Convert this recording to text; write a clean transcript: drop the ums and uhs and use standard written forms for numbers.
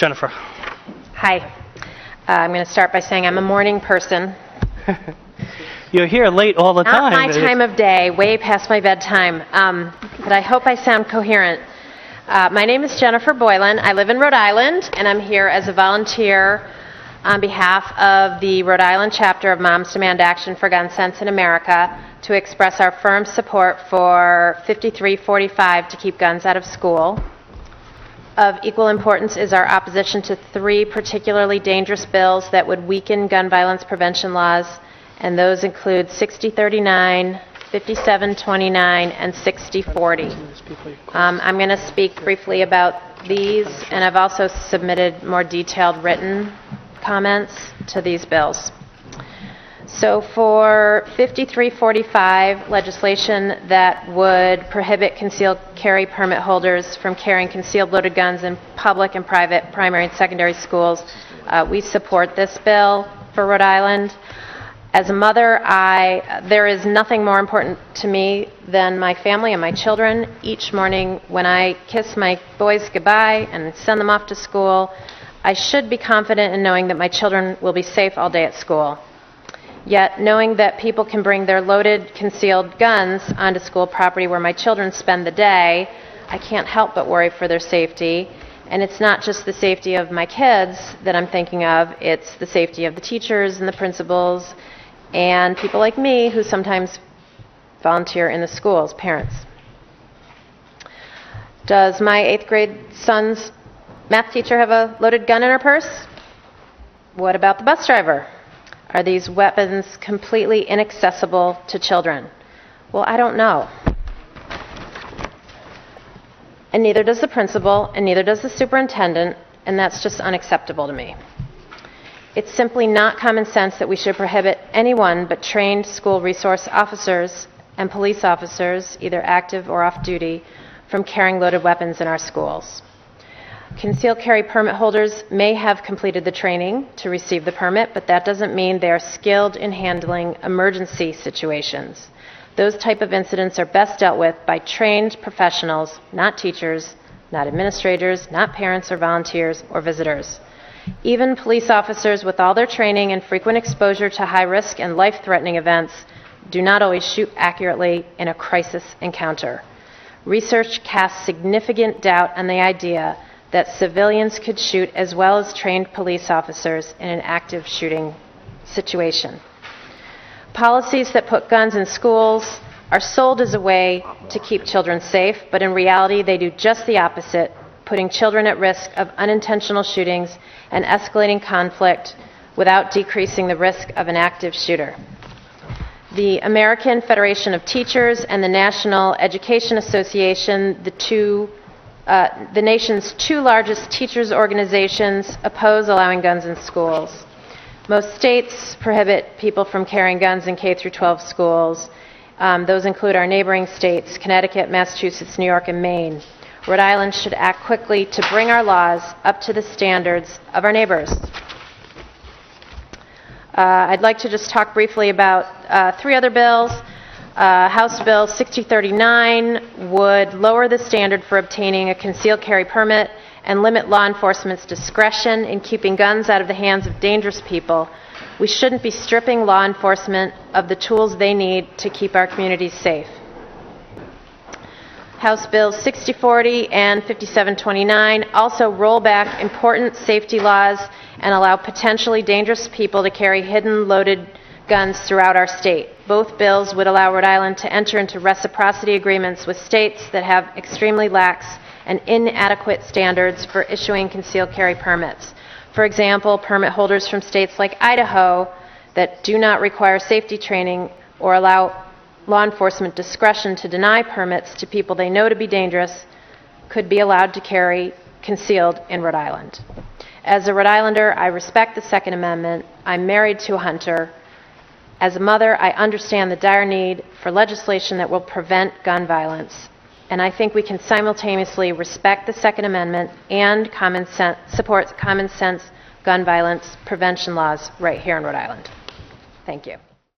Jennifer. Hi. I'm going to start by saying I'm a morning person. You're here late all the time. Not my time of day, way past my bedtime. But I hope I sound coherent. My name is Jennifer Boylan. I live in Rhode Island, and I'm here as a volunteer on behalf of the Rhode Island chapter of Moms Demand Action for Gun Sense in America to express our firm support for 5345 to keep guns out of school. Of equal importance is our opposition to 3 particularly dangerous bills that would weaken gun violence prevention laws, and those include 6039, 5729, and 6040. I'm going to speak briefly about these, and I've also submitted more detailed written comments to these bills. So for 5345, legislation that would prohibit concealed carry permit holders from carrying concealed loaded guns in public and private primary and secondary schools, we support this bill for Rhode Island. As a mother, there is nothing more important to me than my family and my children. Each morning when I kiss my boys goodbye and send them off to school, I should be confident in knowing that my children will be safe all day at school. Yet, knowing that people can bring their loaded, concealed guns onto school property where my children spend the day, I can't help but worry for their safety. And it's not just the safety of my kids that I'm thinking of, it's the safety of the teachers and the principals and people like me who sometimes volunteer in the schools, parents. Does my 8th grade son's math teacher have a loaded gun in her purse? What about the bus driver? Are these weapons completely inaccessible to children? Well, I don't know. And neither does the principal, and neither does the superintendent, and that's just unacceptable to me. It's simply not common sense that we should prohibit anyone but trained school resource officers and police officers, either active or off-duty, from carrying loaded weapons in our schools. Concealed carry permit holders may have completed the training to receive the permit, but that doesn't mean they are skilled in handling emergency situations. Those type of incidents are best dealt with by trained professionals, not teachers, not administrators, not parents or volunteers or visitors. Even police officers with all their training and frequent exposure to high-risk and life-threatening events do not always shoot accurately in a crisis encounter. Research casts significant doubt on the idea that civilians could shoot as well as trained police officers in an active shooting situation. Policies that put guns in schools are sold as a way to keep children safe, but in reality they do just the opposite, putting children at risk of unintentional shootings and escalating conflict without decreasing the risk of an active shooter. The American Federation of Teachers and the National Education Association, the nation's 2 largest teachers' organizations, oppose allowing guns in schools. Most states prohibit people from carrying guns in K through 12 schools. Those include our neighboring states, Connecticut, Massachusetts, New York, and Maine. Rhode Island should act quickly to bring our laws up to the standards of our neighbors. I'd like to just talk briefly about 3 other bills. House Bill 6039 would lower the standard for obtaining a concealed carry permit and limit law enforcement's discretion in keeping guns out of the hands of dangerous people. We shouldn't be stripping law enforcement of the tools they need to keep our communities safe. House Bills 6040 and 5729 also roll back important safety laws and allow potentially dangerous people to carry hidden loaded guns throughout our state. Both bills would allow Rhode Island to enter into reciprocity agreements with states that have extremely lax and inadequate standards for issuing concealed carry permits. For example, permit holders from states like Idaho that do not require safety training or allow law enforcement discretion to deny permits to people they know to be dangerous could be allowed to carry concealed in Rhode Island. As a Rhode Islander, I respect the Second Amendment. I'm married to a hunter. As a mother, I understand the dire need for legislation that will prevent gun violence. And I think we can simultaneously respect the Second Amendment and support common sense gun violence prevention laws right here in Rhode Island. Thank you.